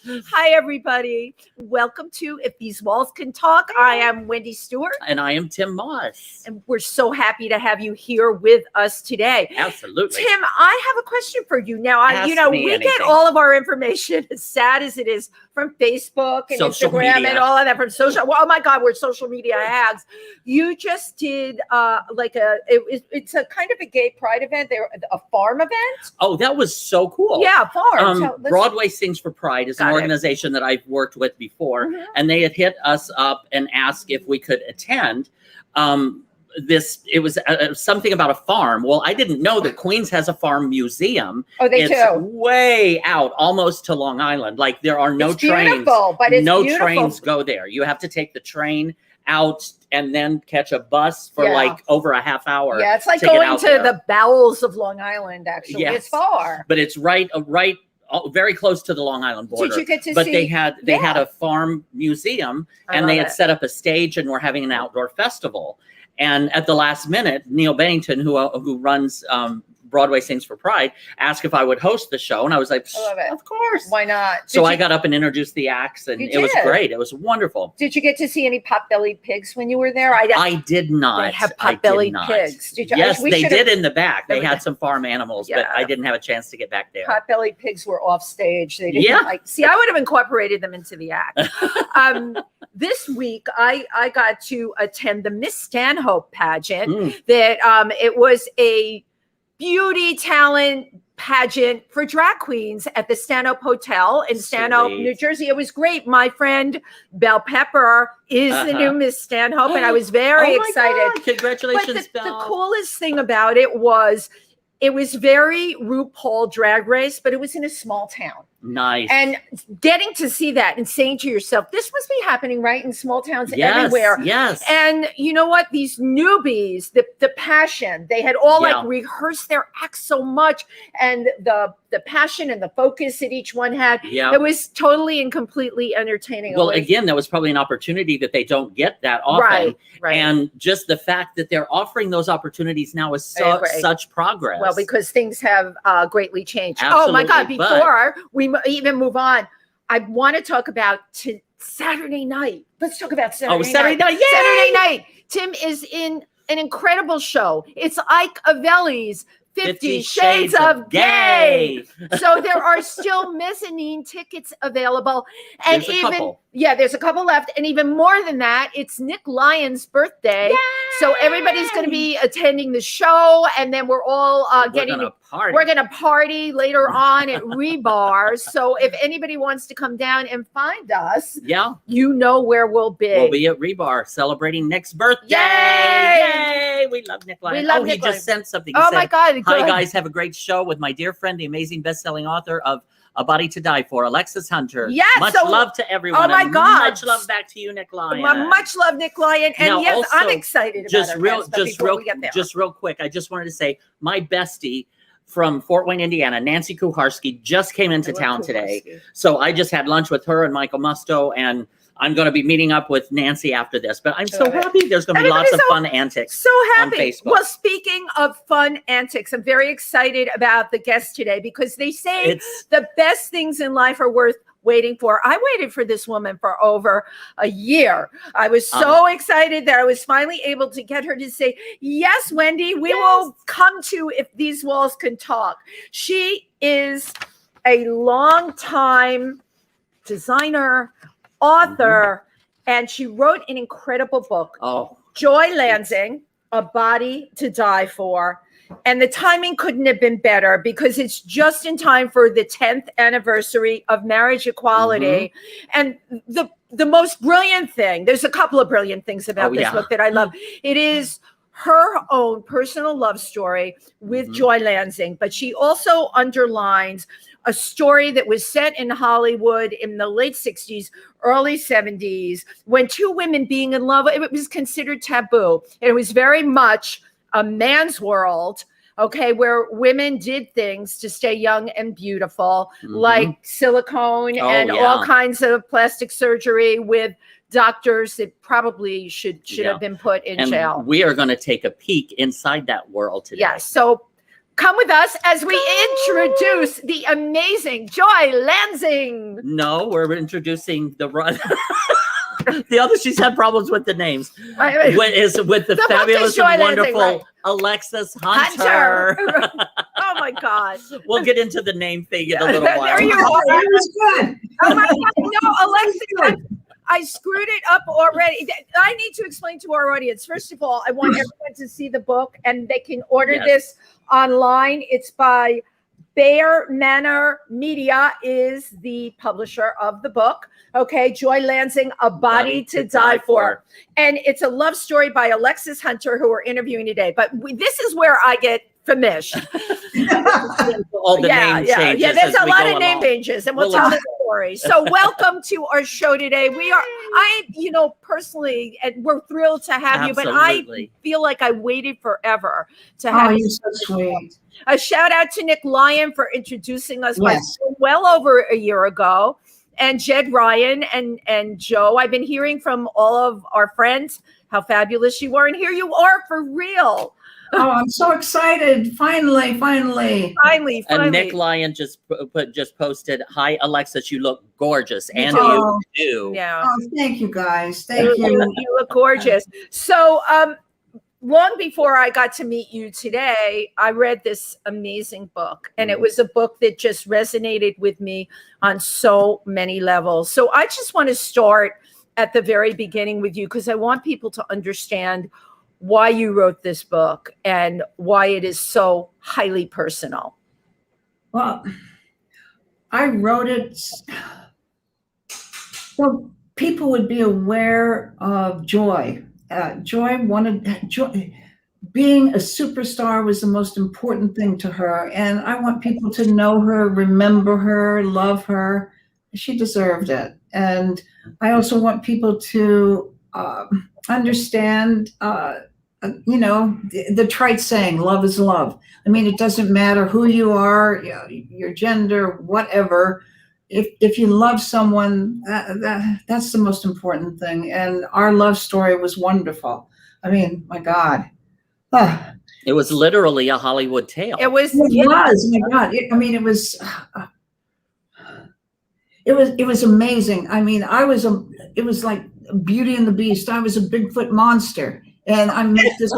Hi, everybody. Welcome to If These Walls Can Talk. I am Wendy Stuart. And I am Tym Moss. And we're so happy to have you here with us today. Absolutely. Tym, I have a question for you. Now, we get all of our information, as sad as it is, from Facebook and social Instagram media. and all of that from social. Well, oh my God, we're social media hags. You just did it's a kind of a gay pride event. There, a farm event. Oh, that was so cool. Yeah, farm. Broadway Sings for Pride is an organization that I've worked with before, and they had hit us up and asked if we could attend. It was something about a farm. Well, I didn't know that Queens has a farm museum. Oh, they do. It's way out, almost to Long Island. Like there are no trains. But it's no beautiful. Trains go there. You have to take the train out and then catch a bus for like over a half hour. Yeah, it's like going to the bowels of Long Island. Actually, it's far, but it's right. Very close to the Long Island border. Did you get to see? But they had a farm museum, and they had set up a stage, and were having an outdoor festival. And at the last minute, Neil Bennington, who runs Broadway Sings for Pride, asked if I would host the show, and I was like, "Of course, why not?" So I got up and introduced the acts, and it was great. It was wonderful. Did you get to see any pot-bellied pigs when you were there? I did not. They have pot-bellied pigs. Did you? Yes, they did in the back. They had some farm animals, but I didn't have a chance to get back there. Pot-bellied pigs were off stage. They didn't see. I would have incorporated them into the act. This week, I got to attend the Miss Stanhope pageant. That it was a beauty talent pageant for drag queens at the Stanhope Hotel in Stanhope, New Jersey. It was great. My friend Belle Pepper is the new Miss Stanhope, and I was very excited. God. Congratulations, but Belle. The coolest thing about it was very RuPaul Drag Race, but it was in a small town. Nice. And getting to see that and saying to yourself, this must be happening right in small towns everywhere. Yes. And you know what? These newbies, the passion, they had all rehearsed their acts so much, and the passion and the focus that each one had. It was totally and completely entertaining. Well, again, that was probably an opportunity that they don't get that often. Right. And just the fact that they're offering those opportunities now is such progress. Well, because things have greatly changed. Absolutely, oh my God, before we even move on, I want to talk about Saturday night. Let's talk about Saturday night. Yay! Saturday night. Tym is in an incredible show. It's Ike Avelli's 50 Shades of Gay. So there are still mezzanine tickets available. And there's a couple left. And even more than that, it's Nick Lyon's birthday. Yay! So everybody's going to be attending the show. And then we're all we're going to party later on at Rebar. So if anybody wants to come down and find us, you know where we'll be. We'll be at Rebar celebrating Nick's birthday. Yay! We love Nick Lyon. He just sent something. He said, my God. Hi, guys. Have a great show with my dear friend, the amazing best-selling author of A Body to Die For, Alexis Hunter. Yes. Much love to everyone. Oh, my God. Much love back to you, Nick Lyon. Much love, Nick Lyon. And now, also, I'm excited about just real quick, I just wanted to say my bestie from Fort Wayne, Indiana, Nancy Kuharski, just came into town today. So I just had lunch with her and Michael Musto, and I'm going to be meeting up with Nancy after this, but I'm so happy. There's going to be lots of fun antics. So happy. On Facebook. Well, speaking of fun antics, I'm very excited about the guest today because they say the best things in life are worth waiting for. I waited for this woman for over a year. I was so excited that I was finally able to get her to say, yes, Wendy, we will come to If These Walls Can Talk. She is a long-time designer, author, and she wrote an incredible book. Joi Lansing, A Body to Die For. And the timing couldn't have been better because it's just in time for the 10th anniversary of marriage equality. And the most brilliant thing, there's a couple of brilliant things about this book that I love. It is her own personal love story with Joi Lansing, but she also underlines a story that was set in Hollywood in the late 60s, early 70s, when two women being in love, it was considered taboo. And it was very much a man's world, where women did things to stay young and beautiful, like silicone and all kinds of plastic surgery with doctors that probably should have been put in jail. We are going to take a peek inside that world today. Yeah. So come with us as we introduce the amazing Joi Lansing. No, we're introducing the run. The other, she's had problems with the names. With the fabulous and wonderful Lansing, right. Alexis Hunter. Oh my God. We'll get into the name thing in a little while. There you are. That was good. Oh my God. No, Alexis, I screwed it up already. I need to explain to our audience. First of all, I want everyone to see the book, and they can order this online. It's by Bear Manor Media is the publisher of the book. Okay, Joi Lansing, A Body to Die For. And it's a love story by Alexis Hunter, who we're interviewing today. But this is where I get famished. All the name changes. Yeah, there's a lot of name changes, and we'll tell the story. So welcome to our show today. Personally, and we're thrilled to have you, but I feel like I waited forever to have you. You're so sweet. A shout out to Nick Lyon for introducing us well over a year ago. And Jed Ryan and Joe. I've been hearing from all of our friends how fabulous you are. And here you are for real. Oh, I'm so excited. Finally. And Nick Lyon just posted, "Hi, Alexis, you look gorgeous." And you do. Yeah. Oh, thank you guys. Thank you. You look gorgeous. So, long before I got to meet you today, I read this amazing book, and it was a book that just resonated with me on so many levels. So I just want to start at the very beginning with you, because I want people to understand why you wrote this book and why it is so highly personal. Well, I wrote it so people would be aware of Joi. Being a superstar was the most important thing to her. And I want people to know her, remember her, love her. She deserved it. And I also want people to understand, the trite saying, love is love. I mean, it doesn't matter who you are, your gender, whatever. If you love someone, that's the most important thing. And our love story was wonderful. I mean, my God. It was literally a Hollywood tale. It was. My God. It was amazing. I mean, it was like Beauty and the Beast. I was a Bigfoot monster. And I met this.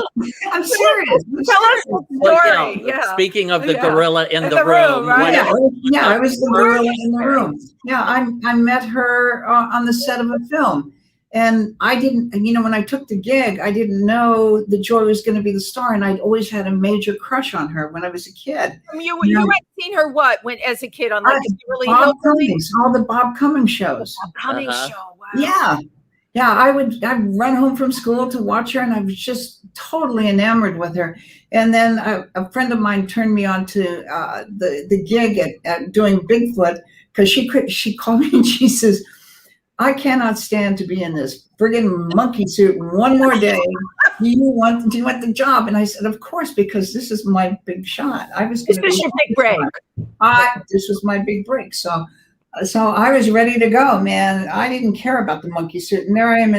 I'm serious. Tell us the story. Yeah. Speaking of the gorilla in the room, right? I was the gorilla in the room. Yeah, I met her on the set of a film, and I didn't. When I took the gig, I didn't know that Joi was going to be the star, and I'd always had a major crush on her when I was a kid. You had seen her as a kid on Bob Cummings, all the Bob Cummings shows. Bob Cummings show. Wow. Yeah. Yeah, I'd run home from school to watch her, and I was just totally enamored with her. And then a friend of mine turned me on to the gig at doing Bigfoot, because she called me and she says, "I cannot stand to be in this friggin' monkey suit one more day. Do you want the job?" And I said, "Of course, because this is my big shot. This was your big break. This was my big break." So I was ready to go, man. I didn't care about the monkey suit. And there I am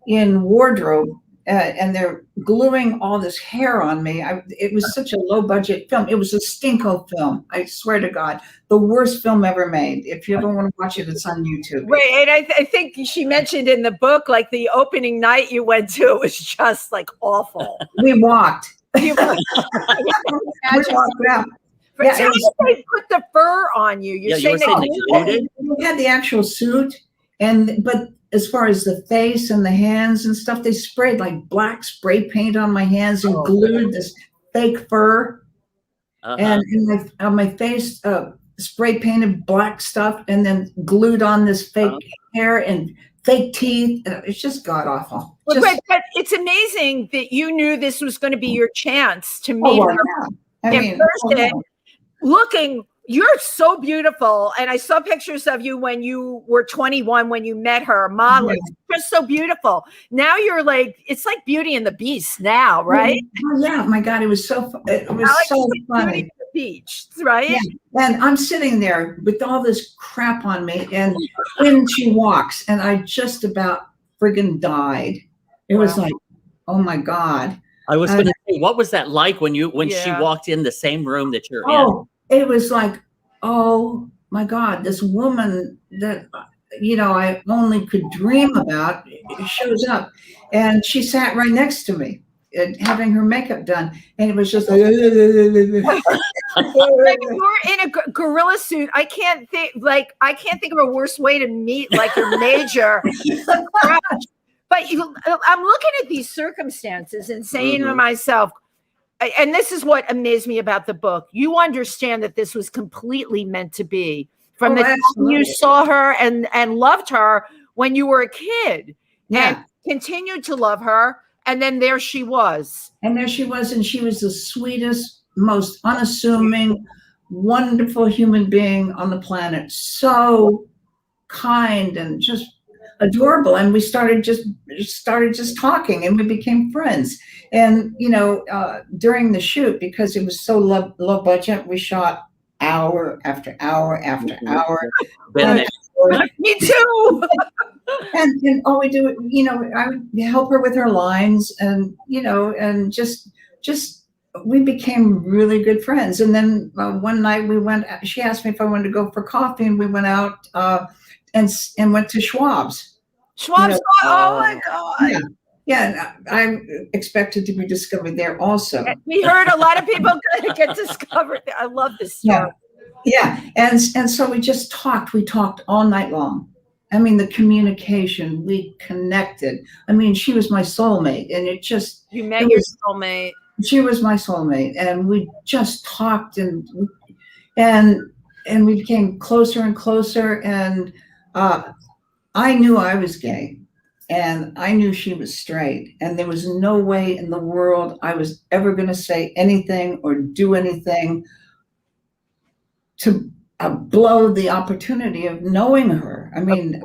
in wardrobe, and they're gluing all this hair on me. It was such a low budget film. It was a stinko film. I swear to God, the worst film ever made. If you ever want to watch it, it's on YouTube. Right, and I think she mentioned in the book, like the opening night you went to, it was just like awful. We walked. We walked out. How did they put the fur on you? You were saying they had the actual suit, but as far as the face and the hands and stuff, they sprayed like black spray paint on my hands and glued this fake fur, and on my face, spray painted black stuff, and then glued on this fake hair and fake teeth. It's just god awful. But it's amazing that you knew this was going to be your chance to meet her in person. Looking, you're so beautiful. And I saw pictures of you when you were 21, when you met her, modeling. You're so beautiful. Now you're like, it's like Beauty and the Beast now, right? Oh, yeah. My God, it was so funny. Beauty and the Beach, right? Yeah. And I'm sitting there with all this crap on me, and when she walks, and I just about friggin' died. It was like, oh my God. I was going to say, what was that like when she walked in the same room that you're in? It was like, oh my God, this woman that, I only could dream about shows up. And she sat right next to me and having her makeup done. And it was just like, you're in a gorilla suit. I can't think of a worse way to meet like your major. But I'm looking at these circumstances and saying to myself, and this is what amazed me about the book. You understand that this was completely meant to be from the time you saw her and loved her when you were a kid, and continued to love her. And then there she was. And she was the sweetest, most unassuming, wonderful human being on the planet. So kind and just adorable. And we started just talking, and we became friends. And during the shoot, because it was so low budget, we shot hour after hour after hour. Me too. and all we do, I would help her with her lines, and and just we became really good friends. And then one night she asked me if I wanted to go for coffee, and we went out and went to Schwab's. Oh my God. Yeah, I'm expected to be discovered there also. We heard a lot of people get discovered there. I love this story. Yeah. And so we just talked. We talked all night long. I mean, the communication, we connected. I mean, she was my soulmate, and you met your soulmate. She was my soulmate, and we just talked, and we became closer and closer. And I knew I was gay, and I knew she was straight, and there was no way in the world I was ever going to say anything or do anything to blow the opportunity of knowing her. I mean,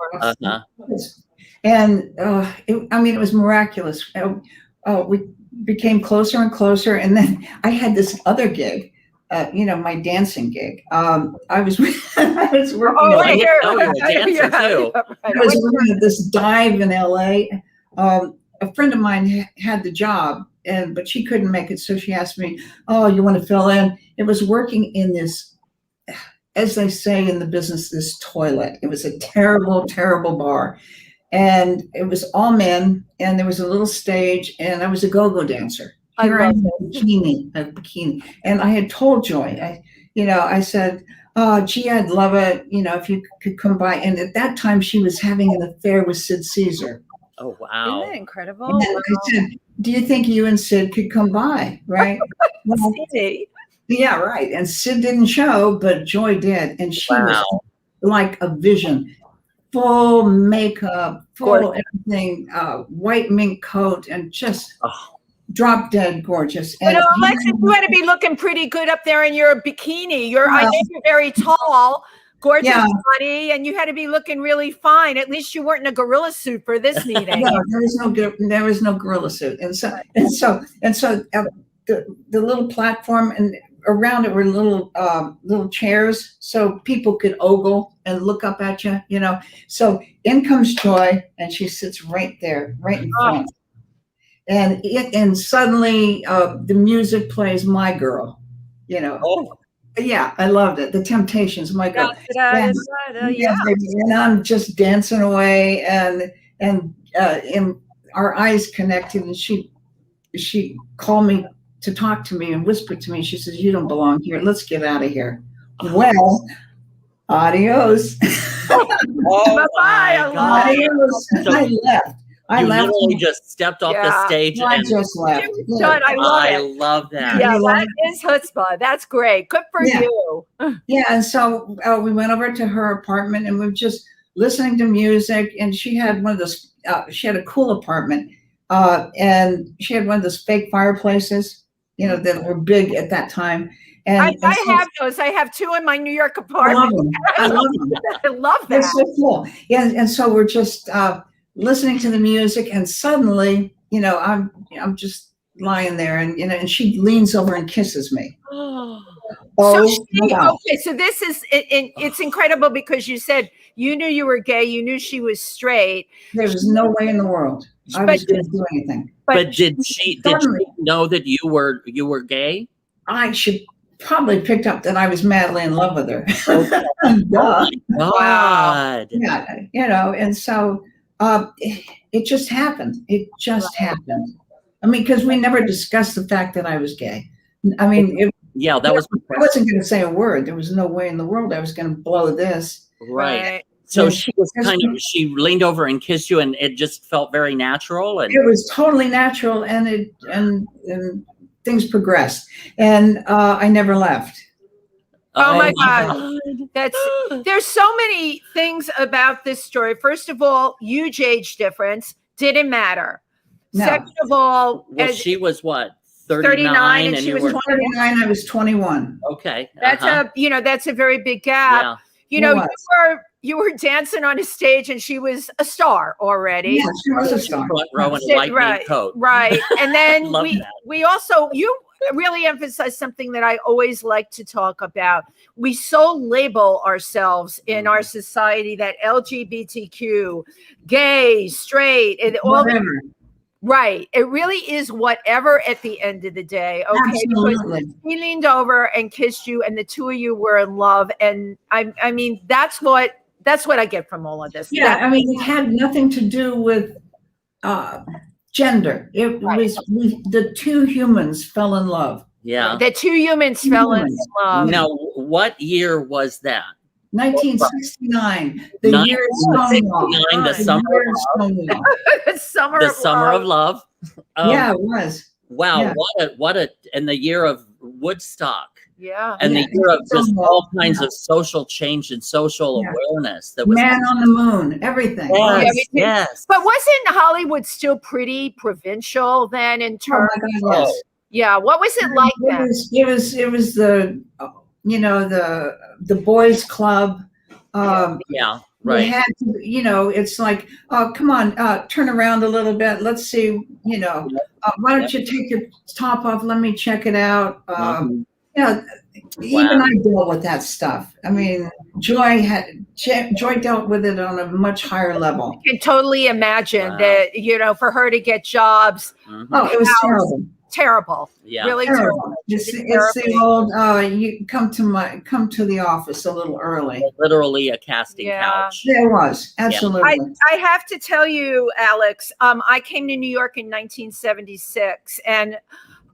it was miraculous. We became closer and closer, and then I had this other gig. My dancing gig. I was working. I was working at this dive in LA. A friend of mine had the job, but she couldn't make it, so she asked me, "Oh, you want to fill in?" It was working in this, as they say in the business, this toilet. It was a terrible, terrible bar, and it was all men. And there was a little stage, and I was a go-go dancer. Here I'm in a bikini. And I had told Joi, I said, "Oh, gee, I'd love it, if you could come by." And at that time, she was having an affair with Sid Caesar. Oh, wow. Isn't that incredible? And I said, "Do you think you and Sid could come by?" Right? Well, yeah, right. And Sid didn't show, but Joi did. And she was like a vision. Full makeup, full everything, white mink coat, and just... drop dead gorgeous. And Alexis, you had to be looking pretty good up there in your bikini. I think you're very tall, gorgeous body, and you had to be looking really fine. At least you weren't in a gorilla suit for this meeting. No, there was no gorilla suit. And so the little platform, and around it were little chairs so people could ogle and look up at you, So in comes Joi, and she sits right there, right in front. And suddenly the music plays "My Girl," Yeah, I loved it. The Temptations, "My Girl." And I'm just dancing away, and our eyes connected, and she called me to talk to me and whispered to me. She says, "You don't belong here. Let's get out of here." Well, adios. Bye-bye. Adios. I left. I literally just stepped off the stage. I just left. I love that. Yeah, that is chutzpah. That's great. Good for you. Yeah, and so we went over to her apartment, and we were just listening to music. And she had one of those. She had a cool apartment, and she had one of those fake fireplaces, that were big at that time. And I have those. I have two in my New York apartment. I love them. I love that. They're so cool. Yeah, and so we're just listening to the music, and suddenly, I'm just lying there, and she leans over and kisses me. So this is it's incredible, because you said you knew you were gay, you knew she was straight. There was no way in the world. I was going to do anything. But did she know that you were gay? I should probably picked up that I was madly in love with her. Okay. Duh. God. Yeah, and so it just happened. It just happened. I mean, because we never discussed the fact that I was gay. I mean, that was. I wasn't going to say a word. There was no way in the world I was going to blow this. Right. So she was she leaned over and kissed you, and it just felt very natural. And it was totally natural, and things progressed, and I never left. Oh my God. There's so many things about this story. First of all, huge age difference. Didn't matter. No. Second of all, she was what? 39 and she was 29. I was 21. Okay. That's that's a very big gap. Yeah. You were dancing on a stage and she was a star already. Yeah, she was a star. Front row in a lightning coat. Right. And then we also, you really emphasize something that I always like to talk about. We so label ourselves in our society that LGBTQ, gay, straight, and all that. Right. It really is whatever at the end of the day. Okay. Absolutely. Because he leaned over and kissed you and the two of you were in love. And I mean, that's what I get from all of this. Yeah. I mean, it had nothing to do with gender. It was the two humans fell in love. Yeah. The two humans fell in love. Now, what year was that? 1969. The year of Stonewall. The summer of Stonewall. The summer of love. Yeah, it was. Wow. Yeah. What a and the year of Woodstock. Yeah. And the year of just all kinds of social change and social awareness. That was Man on the Moon, everything. Yes. But wasn't Hollywood still pretty provincial then in terms yes. Yeah. What was it like then? It was the the boys club. Yeah. Right. We had to, it's like, oh, come on, turn around a little bit. Let's see, why don't you take your top off? Let me check it out. Even I dealt with that stuff. I mean, Joi dealt with it on a much higher level. I can totally imagine that, for her to get jobs. Oh, it was terrible. Terrible. Yeah. Really terrible. It's the old you come to the office a little early. Literally a casting couch. There was. Absolutely. I have to tell you, Alex, I came to New York in 1976 and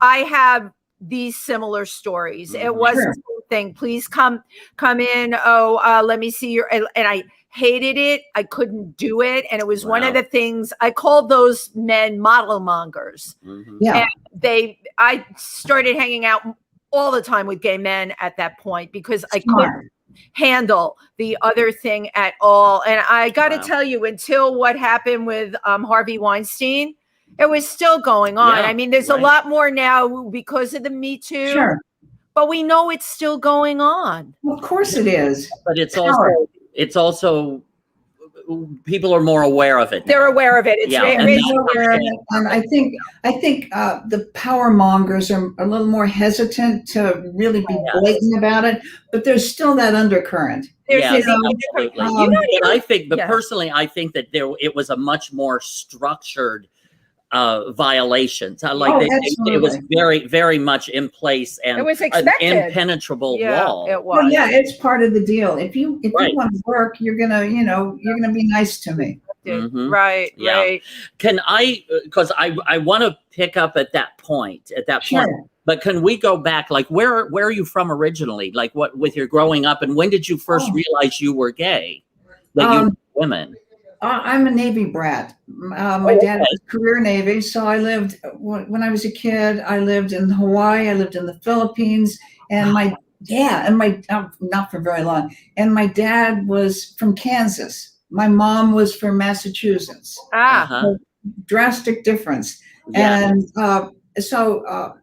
I have these similar stories. It was the same thing. Please come in. Oh, let me see your, and I hated it. I couldn't do it. And it was one of the things I called those men model mongers. Yeah. And I started hanging out all the time with gay men at that point because I couldn't handle the other thing at all. And I got to tell you, until what happened with Harvey Weinstein, it was still going on. I mean, there's a lot more now because of the Me Too. Sure. But we know it's still going on. Of course it is. But it's also people are more aware of it. They're aware of it. It's aware of it. And I think the power mongers are a little more hesitant to really be blatant about it, but there's still that undercurrent. Absolutely. Personally, I think that it was a much more structured violations. It was very, very much in place, and it was an impenetrable wall. It was. Well, it's part of the deal. If you want to work, you're gonna be nice to me. Mm-hmm. Right. Can I? Because I want to pick up at that point. But can we go back? Like, where are you from originally? Like, what with your growing up, and when did you first realize you were gay? That you were women. I'm a Navy brat. My dad was career Navy, so I lived when I was a kid. I lived in Hawaii. I lived in the Philippines, and not for very long. And my dad was from Kansas. My mom was from Massachusetts. So drastic difference. Yeah. And so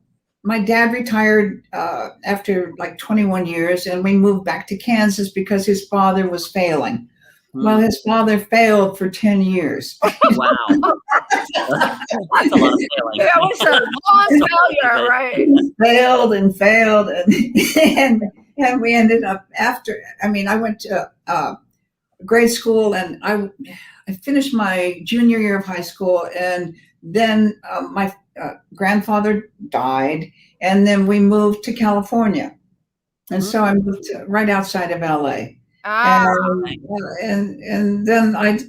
my dad retired after like 21 years, and we moved back to Kansas because his father was failing. Well, his father failed for 10 years. Wow. That's a lot of failing. It was a long failure, right? Failed, and we ended up I went to grade school, and I finished my junior year of high school, and then my grandfather died, and then we moved to California, and so I moved right outside of LA. And then I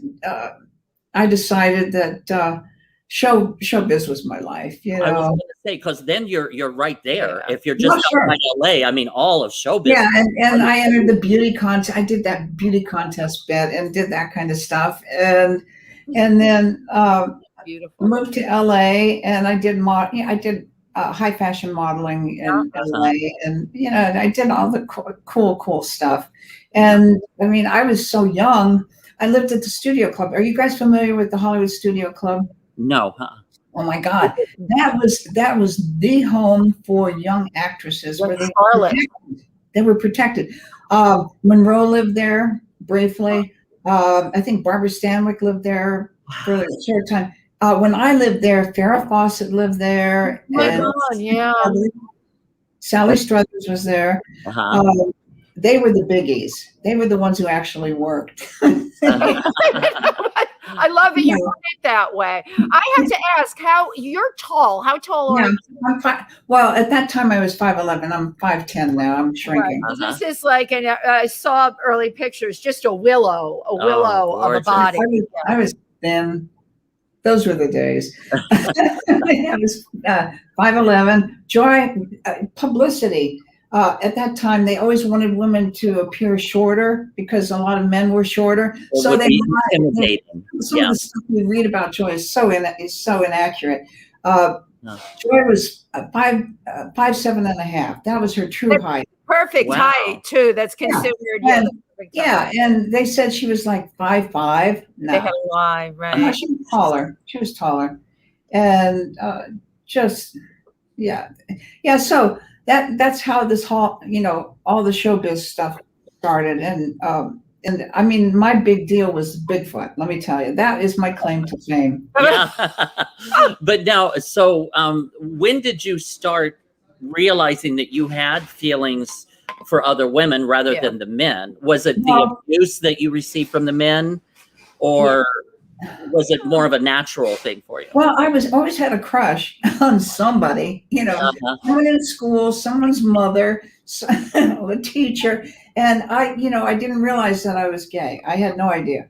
decided that showbiz was my life. You know, I was going to say, because then you're right there. Yeah. If you're just Sure. outside LA, I mean, all of showbiz. Yeah, and I entered the beauty contest. I did that beauty contest bit and did that kind of stuff, and then Beautiful. moved to LA, and I did high fashion modeling in LA, and you know, I did all the cool stuff. And I mean, I was so young. I lived at the Studio Club. Are you guys familiar with the Hollywood Studio Club? No. Oh my God, that was the home for young actresses. Where they were protected. Monroe lived there briefly. I think Barbara Stanwyck lived there for a short time. When I lived there, Farrah Fawcett lived there. Oh my God, yeah. Sally Struthers was there. They were the biggies. They were the ones who actually worked. I love that you put it that way. I have to ask, you're tall. How tall are you? Well, at that time I was 5'11". I'm 5'10" now. I'm shrinking. Right. This is like, I saw early pictures, just a willow of a body. I was thin. Those were the days. I was 5'11". Joi, publicity. At that time, they always wanted women to appear shorter because a lot of men were shorter. So they intimidating. Some of the stuff we read about Joi is so inaccurate. Joi was 5'7.5". That was her true height. Perfect height too. That's considered. And they said she was like 5'5". No. They had a lie, right? She was taller. She was taller, and So that's how this whole, all the showbiz stuff started. And I mean, my big deal was Bigfoot. Let me tell you, that is my claim to fame. Yeah. But now, so when did you start realizing that you had feelings for other women rather than the men? Was it the abuse that you received from the men, or was it more of a natural thing for you? Well, I always had a crush on somebody, someone in school, someone's mother, a teacher. And I didn't realize that I was gay. I had no idea.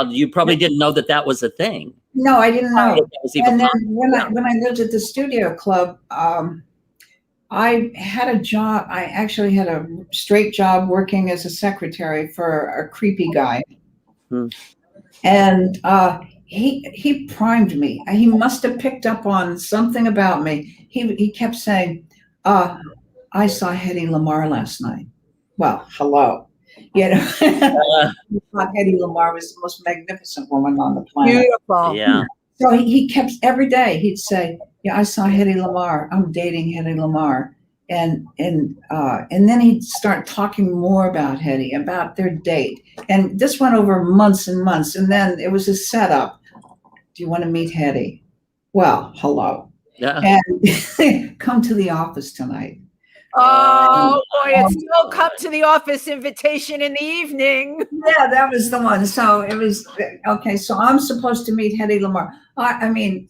You probably didn't know that was a thing. No, I didn't know. And then when I lived at the Studio Club, I had a job. I actually had a straight job working as a secretary for a creepy guy. And he primed me. He must have picked up on something about me. He kept saying, I saw Hedy Lamarr last night. Well, hello. Hedy Lamarr was the most magnificent woman on the planet. Beautiful. Yeah. So he kept, every day he'd say, I saw Hedy Lamarr. I'm dating Hedy Lamarr. And then he'd start talking more about Hedy, about their date. And this went over months and months. And then it was a setup. Do you want to meet Hedy? Well, hello. Yeah. And come to the office tonight. Oh boy, it's still come to the office invitation in the evening. Yeah, that was the one. So it was, okay, so I'm supposed to meet Hedy Lamarr. I mean,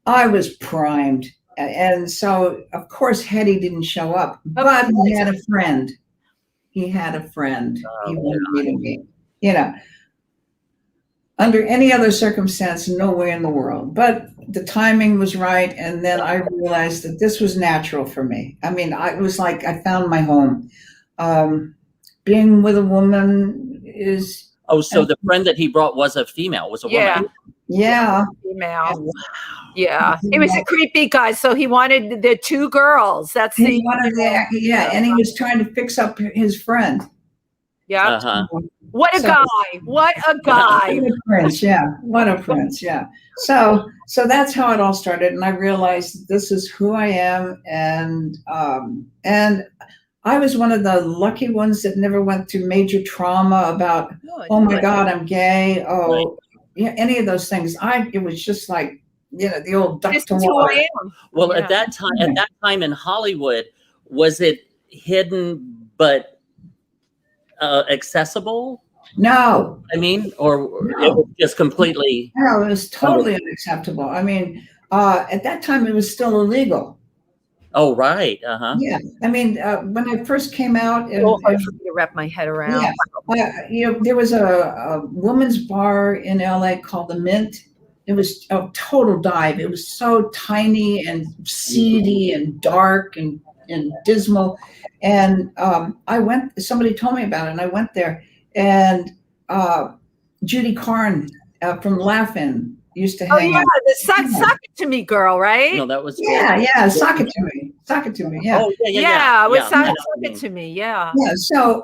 I was primed. And so, of course, Hedy didn't show up, but he had a friend. He wanted me to meet, under any other circumstance, no way in the world. But the timing was right. And then I realized that this was natural for me. I mean, it was like I found my home. Being with a woman is... Oh, so the friend that he brought was a female, was a woman. Yeah. Female. Wow. Yeah. He was a creepy guy, so he wanted the two girls. That's and he was trying to fix up his friend. Yeah. What a guy. What a guy. What a prince, yeah. What a prince, yeah. So that's how it all started. And I realized this is who I am. And I was one of the lucky ones that never went through major trauma about, oh my God, I'm gay. Oh, any of those things. It was just like, the old duck to water. Well, at that time in Hollywood, was it hidden but accessible? No. I mean, or No. it was just completely. No, it was totally unacceptable. I mean, at that time, it was still illegal. Oh, right. Uh-huh. Yeah. I mean, when I first came out, So hard for me to wrap my head around. yeah, there was a women's bar in LA called the Mint. It was a total dive. It was so tiny and seedy and dark and dismal. And somebody told me about it, and I went there. And Judy Carn from Laugh-In used to hang out. The sock it to me girl, right? No, that was. Yeah, sock it to me. Sock it to me, yeah. Oh, yeah. It was sock it to me, yeah. Yeah, so,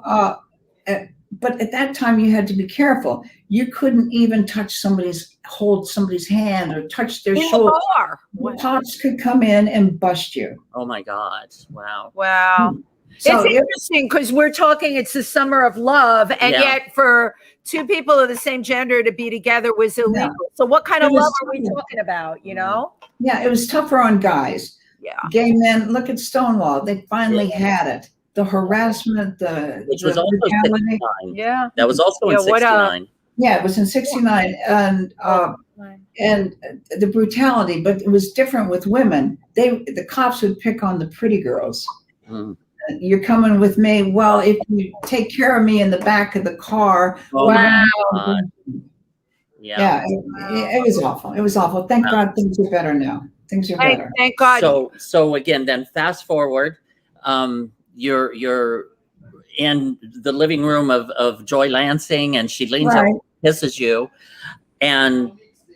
but at that time you had to be careful. You couldn't even hold somebody's hand or touch their shoulder. The cops could come in and bust you. Oh my God! Wow. Wow. So it's interesting because we're talking. It's the summer of love, and yet for two people of the same gender to be together was illegal. Yeah. So what kind of love are we talking about? You know? Yeah, it was tougher on guys. Yeah. Gay men. Look at Stonewall. They finally had it. The harassment, which was also 69. Yeah. That was also in 69. Yeah, it was in 69, and the brutality, but it was different with women. The cops would pick on the pretty girls. Mm. You're coming with me. Well, if you take care of me in the back of the car. Oh, wow. Yeah, it was awful. It was awful. Thank God things are better now. Things are better. Thank God. So again, then fast forward, you're in the living room of Joi Lansing, and she leans up and kisses you, and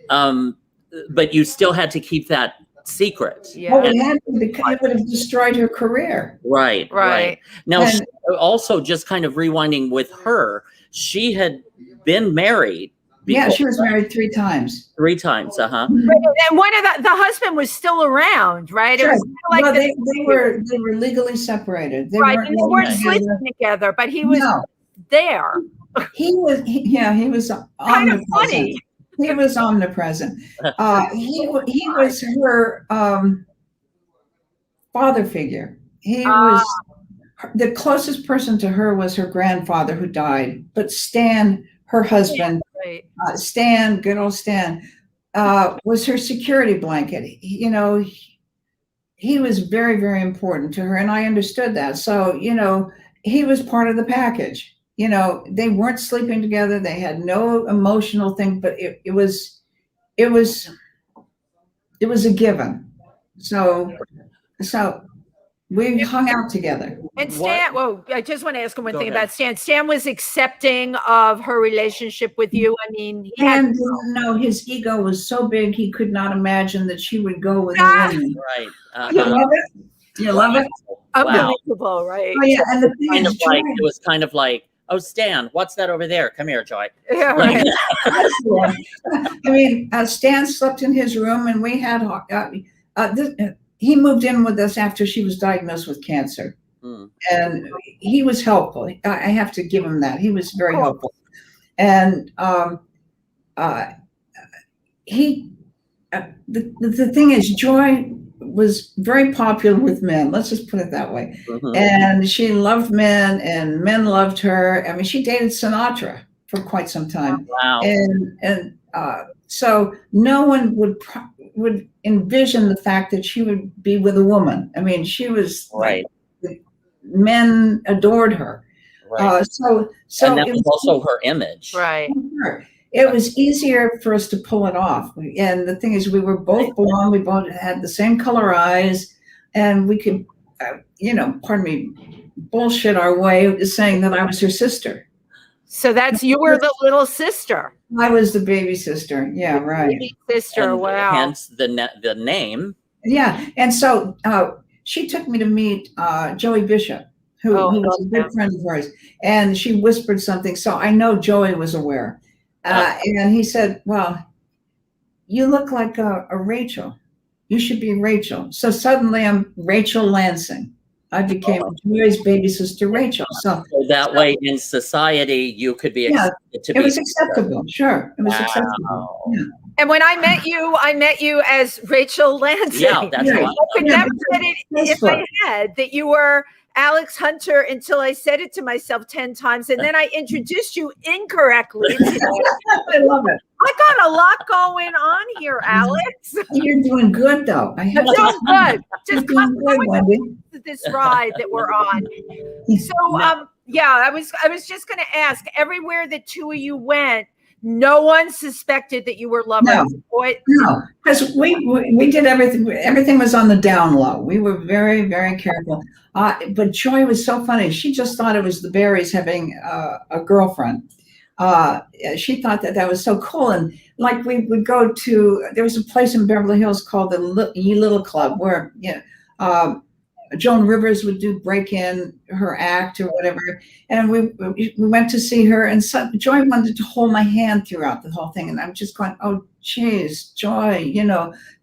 but you still had to keep that secret. Yeah. Well, it would have destroyed her career. Right. Now, also just kind of rewinding with her, she had been married. Yeah, she was married 3 times. 3 times, And one of the husband was still around, right? Sure. It was like they were legally separated. They weren't sleeping together, but he was there. He was kind of funny. He was omnipresent. He was her father figure. He was the closest person to her was her grandfather who died, but Stan, her husband. Stan, good old Stan, was her security blanket. You know, he was very, very important to her, and I understood that. So, you know, he was part of the package. You know, they weren't sleeping together. They had no emotional thing, but it was a given. So we hung out together. And Stan, I just want to ask him one thing about Stan. Stan was accepting of her relationship with you. I mean, his ego was so big he could not imagine that she would go with a woman. Right. You love it? You love it? Unbelievable, right? Oh, yeah, and the thing is, it was kind of like, oh, Stan, what's that over there? Come here, Joi. Yeah, right. I mean, Stan slept in his room, and we had he moved in with us after she was diagnosed with cancer. And he was helpful. I have to give him that. He was very helpful. And the thing is, Joi was very popular with men. Let's just put it that way. And she loved men, and men loved her. I mean, she dated Sinatra for quite some time. Wow. And so no one would envision the fact that she would be with a woman. I mean, she was men adored her. Right. So and that was also her image. Right. It was easier for us to pull it off. And the thing is, we were both blonde. We both had the same color eyes, and we could, bullshit our way of saying that I was her sister. So you were the little sister. I was the baby sister. Yeah, right. Baby sister. And wow. Hence the name. Yeah, and so she took me to meet Joey Bishop, who was a good friend of hers, and she whispered something. So I know Joey was aware. And he said, well, you look like a Rachel. You should be Rachel. So suddenly I'm Rachel Lansing. I became Joy's baby sister, Rachel. So that way in society, you could be accepted to be. It was acceptable. Sure. It was acceptable. Yeah. And when I met you as Rachel Lansing. Yeah, that's right. I could never get it in my head that you were Alex Hunter until I said it to myself 10 times, and then I introduced you incorrectly. I love it. I got a lot going on here, Alex. You're doing good, though. I'm doing good. Just You're doing good, Wendy. this ride that we're on. So, yeah, I was just going to ask. Everywhere the two of you went, no one suspected that you were lovers. No, because we did everything. Everything was on the down low. We were very, very careful. But Joi was so funny. She just thought it was the Berries having a girlfriend. She thought that was so cool. And like we would go to, there was a place in Beverly Hills called the Ye Little Club where, Joan Rivers would do break-in her act or whatever. And we went to see her, and Joi wanted to hold my hand throughout the whole thing. And I'm just going, oh, geez, Joi,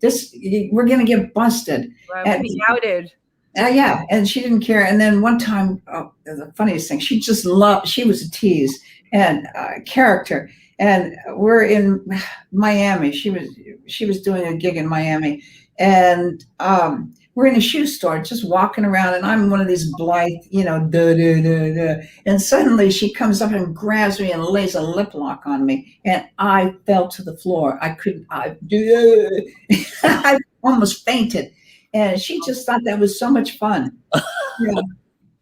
this, we're going to get busted. Right, and be outed. Yeah, and she didn't care. And then one time, the funniest thing, she was a tease and character. And we're in Miami. She was doing a gig in Miami, and we're in a shoe store, just walking around, and I'm one of these blithe, and suddenly she comes up and grabs me and lays a lip lock on me, and I fell to the floor. I almost fainted, and she just thought that was so much fun. Yeah.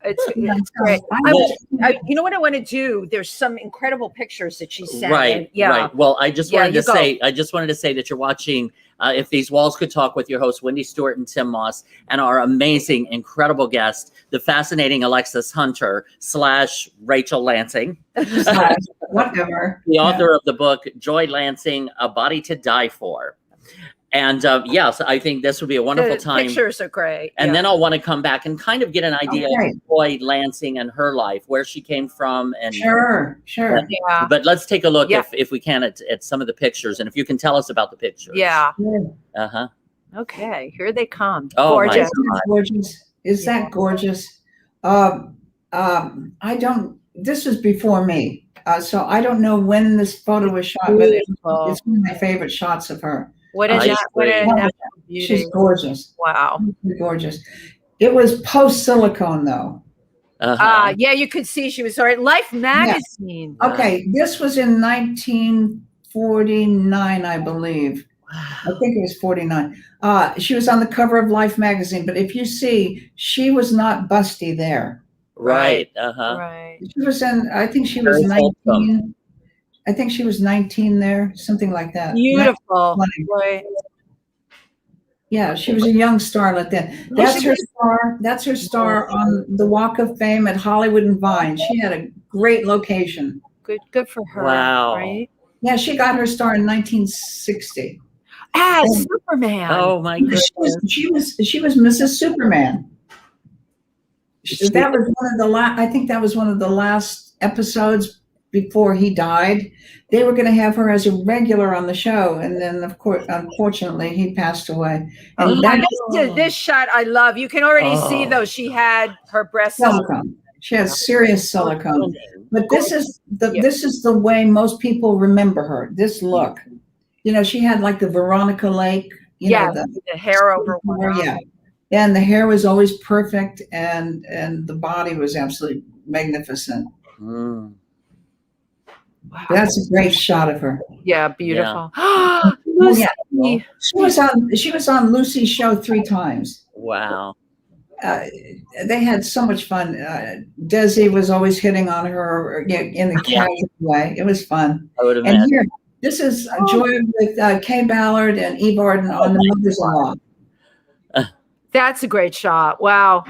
It's great. You know what I want to do? There's some incredible pictures that she sent. Right. Yeah. Right. Well, I just wanted to say that you're watching If These Walls Could Talk with your host, Wendy Stuart and Tym Moss, and our amazing, incredible guest, the fascinating Alexis Hunter / Rachel Lansing. Whatever. The author of the book, Joi Lansing, A Body to Die For. And yes, I think this would be a wonderful time. Pictures are great. And then I'll want to come back and kind of get an idea of Joi Lansing and her life, where she came from. And Sure. But let's take a look, if we can, at some of the pictures, and if you can tell us about the pictures. Yeah. Yeah. Okay, here they come. Oh, gorgeous. Gorgeous. Is that gorgeous? This was before me, so I don't know when this photo was shot, but it's one of my favorite shots of her. What a natural beauty. She's gorgeous. Wow. Gorgeous. It was post silicone though. Yeah, you could see she was Life magazine. Yeah. Okay, this was in 1949, I believe. I think it was 49. She was on the cover of Life magazine, but if you see, she was not busty there. Right. Right. She was I think she was 19. I think she was 19 there, something like that. Beautiful. Right. Yeah, she was a young starlet then. That's her star. That's her star on the Walk of Fame at Hollywood and Vine. She had a great location. Good for her. Wow. Right? Yeah, she got her star in 1960. As Superman. Oh my goodness. She was Mrs. Superman. That was one of the I think that was one of the last episodes before he died. They were going to have her as a regular on the show, and then of course, unfortunately, he passed away. And this shot I love. You can already see though she had her breast silicone. She has serious silicone. But this is the way most people remember her. This look, she had like the Veronica Lake. The hair over one. Yeah, and the hair was always perfect, and the body was absolutely magnificent. Mm. Wow. That's a great shot of her. Yeah, beautiful. Yeah. Lucy. She was on Lucy's show 3 times. Wow. They had so much fun. Desi was always hitting on her in a casual way. It was fun. I would imagine. And here, this is Joi with Kay Ballard and Eve Arden on The Mothers-in-Law. That's a great shot. Wow.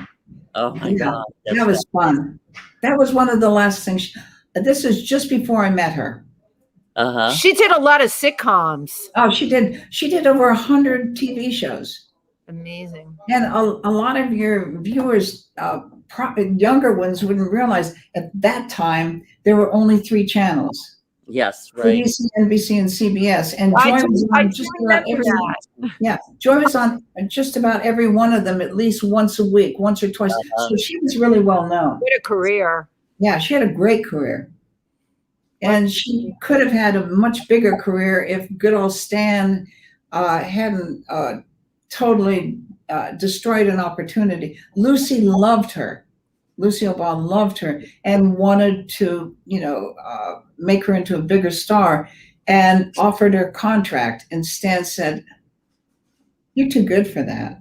Oh my God. That was fun. That was one of the last things. This is just before I met her. She did a lot of sitcoms. Oh, she did. She did over 100 TV shows. Amazing. And a lot of your viewers, younger ones, wouldn't realize at that time there were only 3 channels. Yes, right. ABC, NBC, and CBS. And Joi was on just about Joi was on just about every one of them at least once a week, once or twice. So she was really well known. What a career. Yeah, she had a great career. And she could have had a much bigger career if good old Stan hadn't totally destroyed an opportunity. Lucy loved her. Lucille Ball loved her and wanted to, make her into a bigger star and offered her a contract. And Stan said, "You're too good for that."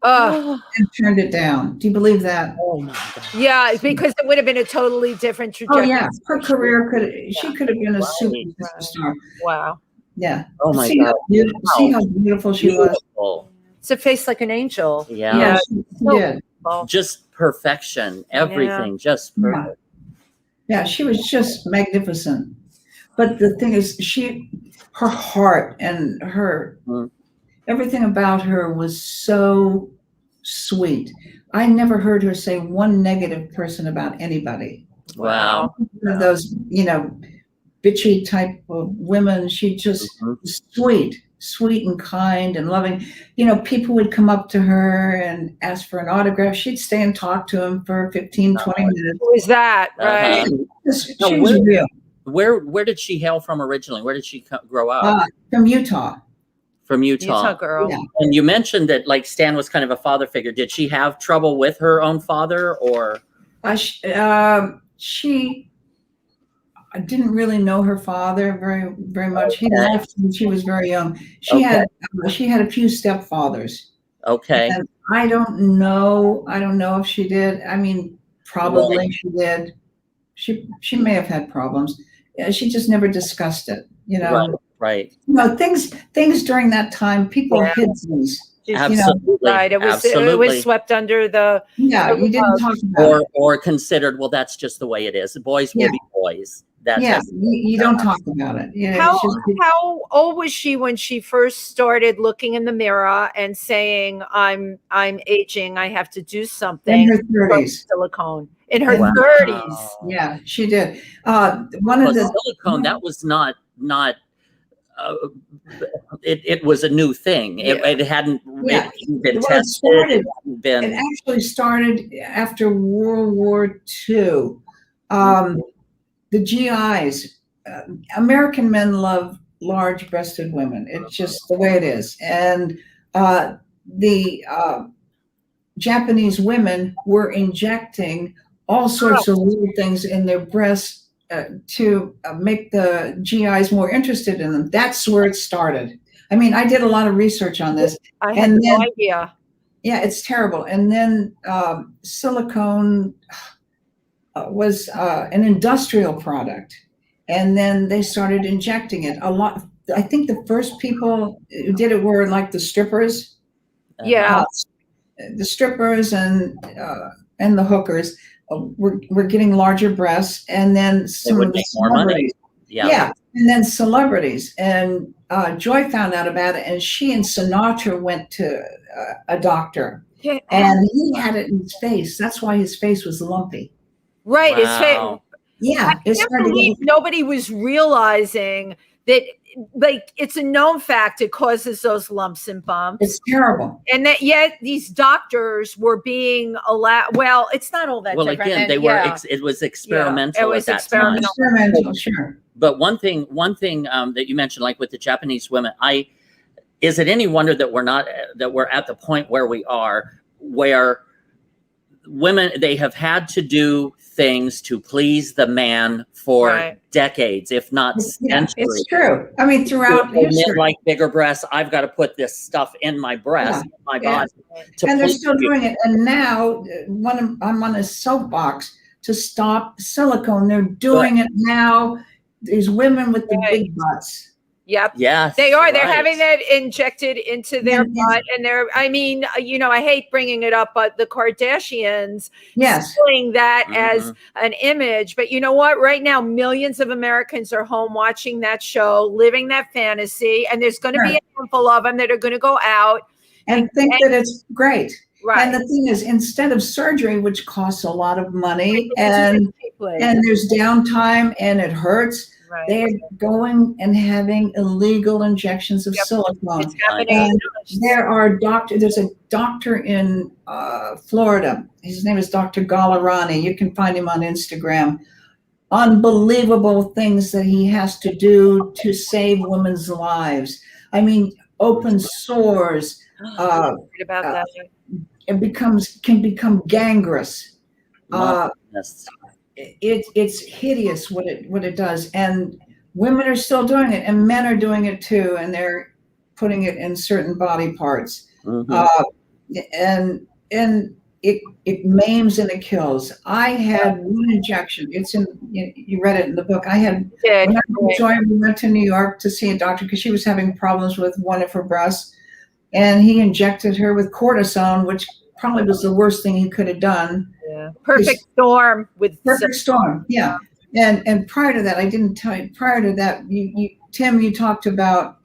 And turned it down. Do you believe that? Oh my God. Yeah, because it would have been a totally different Oh trajectory. yeah, her career she could have been a superstar. Wow. Yeah. Oh my See God. see how beautiful she was. Beautiful. It's a face like an angel. Yeah. Yeah, she did. Just perfection. Everything. Just perfect. Yeah, she was just magnificent. But the thing is, her heart and her everything about her was so sweet. I never heard her say one negative person about anybody. Wow. One of those, bitchy type of women. She just was sweet and kind and loving. People would come up to her and ask for an autograph. She'd stay and talk to them for 15, 20 minutes. Who is that? Right. She was real. Where did she hail from originally? Where did she grow up? From Utah. From Utah. Utah girl. Yeah. And you mentioned that like Stan was kind of a father figure. Did she have trouble with her own father, or? I didn't really know her father very, very much. He left when she was very young. She had a few stepfathers. Okay. And I don't know if she did. I mean, probably she did. She may have had problems. She just never discussed it. Right. Things during that time, people hid things. Absolutely. Right. It was swept under the. Yeah, you didn't talk about it. Or considered, well, that's just the way it is. Boys will be boys. You don't talk about it. How old was she when she first started looking in the mirror and saying, "I'm aging. I have to do something"? In her 30s. Silicone. In her 30s. Yeah, she did. One of the silicone that was not. It was a new thing. It hadn't been tested. It actually started after World War II. The GIs, American men love large-breasted women. It's just the way it is. And the Japanese women were injecting all sorts of weird things in their breasts to make the GIs more interested in them. That's where it started. I mean, I did a lot of research on this. I had no idea. Yeah, it's terrible. And then silicone was an industrial product. And then they started injecting it a lot. I think the first people who did it were like the strippers. The strippers and the hookers were getting larger breasts, and then some of the celebrities. And then celebrities. And Joi found out about it, and she and Sinatra went to a doctor, and he had it in his face. That's why his face was lumpy. Right. Wow. Yeah. I can't believe nobody was realizing that, like, it's a known fact it causes those lumps and bumps. It's terrible. And that yet these doctors were being allowed. Well, it's not all that different. Again, they were. It was experimental. It was at that time. Experimental, sure. But one thing that you mentioned, like with the Japanese women, is it any wonder that we're at the point where we are, where women, they have had to do things to please the man for decades, if not centuries. It's true. I mean, throughout history. Like bigger breasts, I've got to put this stuff in my breast, my body. And they're still doing it. And now, I'm on a soapbox to stop silicone. They're doing it now. These women with the big butts. Yep. Yes. They are. They're having that injected into their butt. And I hate bringing it up, but the Kardashians selling that as an image. But you know what? Right now, millions of Americans are home watching that show, living that fantasy. And there's going to be a handful of them that are going to go out and think that it's great. Right. And the thing is, instead of surgery, which costs a lot of money and there's downtime and it hurts, they're going and having illegal injections of silicone. It's happening. And there's a doctor in Florida. His name is Dr. Galarani. You can find him on Instagram. Unbelievable things that he has to do to save women's lives. I mean, open sores. About that. It can become gangrenous. Yes. It's hideous what it does, and women are still doing it, and men are doing it too, and they're putting it in certain body parts, and it maims and it kills. I had one injection. It's in you read it in the book. I had when we went to New York to see a doctor because she was having problems with one of her breasts, and he injected her with cortisone, which probably was the worst thing he could have done. Yeah. Perfect storm with perfect storm. Yeah. And prior to that, I didn't tell you, prior to that, Tim, you talked about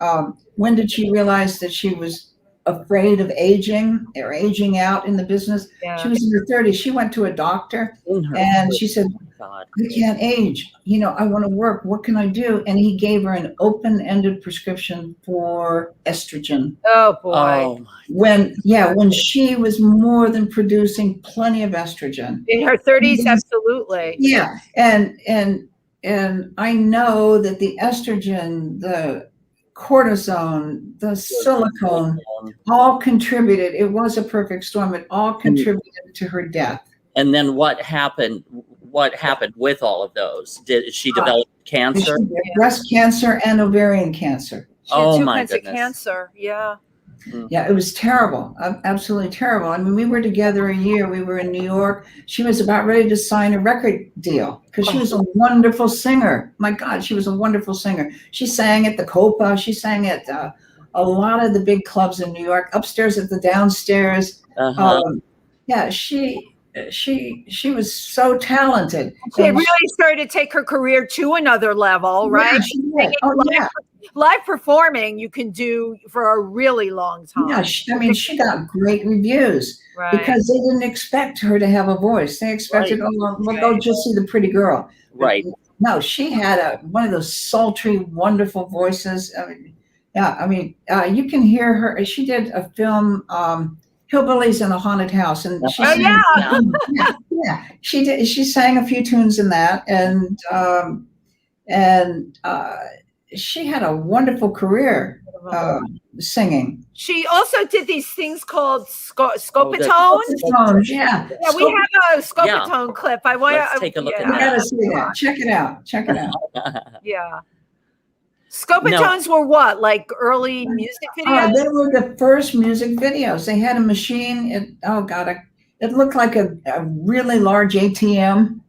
when did she realize that she was afraid of aging or aging out in the business? Yeah. She was in her 30s. She went to a doctor and she said, I can't age. I want to work. What can I do? And he gave her an open-ended prescription for estrogen. Oh boy. Oh, when she was more than producing plenty of estrogen. In her 30s, absolutely. Yeah. And I know that the estrogen, the cortisone, the silicone, all contributed. It was a perfect storm. It all contributed to her death. And then what happened? What happened with all of those? Did she develop cancer? Breast cancer and ovarian cancer. She had two kinds of cancer. Yeah. Yeah, it was terrible. Absolutely terrible. I mean, we were together a year. We were in New York. She was about ready to sign a record deal because she was a wonderful singer. My God, she was a wonderful singer. She sang at the Copa. She sang at a lot of the big clubs in New York, upstairs at the downstairs. Yeah, she was so talented. She really started to take her career to another level, right? Yeah, she did. Live performing you can do for a really long time. Yeah, she got great reviews because they didn't expect her to have a voice. They expected, go just see the pretty girl. Right. No, she had one of those sultry, wonderful voices. You can hear her. She did a film, Hillbillies in a Haunted House, and she she did. She sang a few tunes in that, and she had a wonderful career singing. She also did these things called scopitones. Yeah, we have a scopitone clip. Let's take a look at that. You gotta see that. Check it out. Yeah. Scopitones were what? Like early music videos? They were the first music videos. They had a machine. It looked like a really large ATM.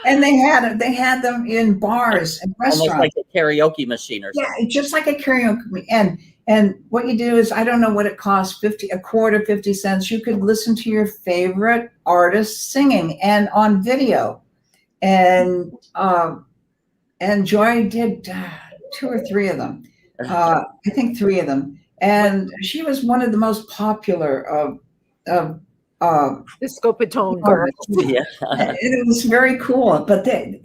and they had them in bars and restaurants. Almost like a karaoke machine or something. Yeah, just like a karaoke. And what you do is, I don't know what it costs, 50 cents. You could listen to your favorite artist singing and on video. And Joi did 2 or 3 of them. I think 3 of them. And she was one of the most popular of the scopitone girl. Yeah. It was very cool. But they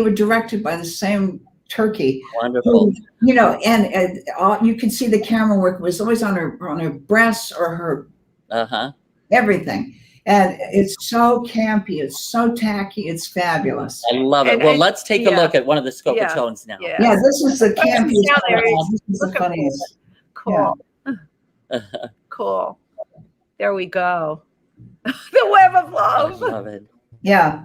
were directed by the same turkey. Wonderful. Who, and you could see the camera work was always on her breasts or her everything. And it's so campy, it's so tacky, it's fabulous. I love it. Well, let's take a look at one of the scopitones now. Yeah, this is the campiest. This is the funniest. Cool. Yeah. Cool. There we go. The web of love. I love it. Yeah.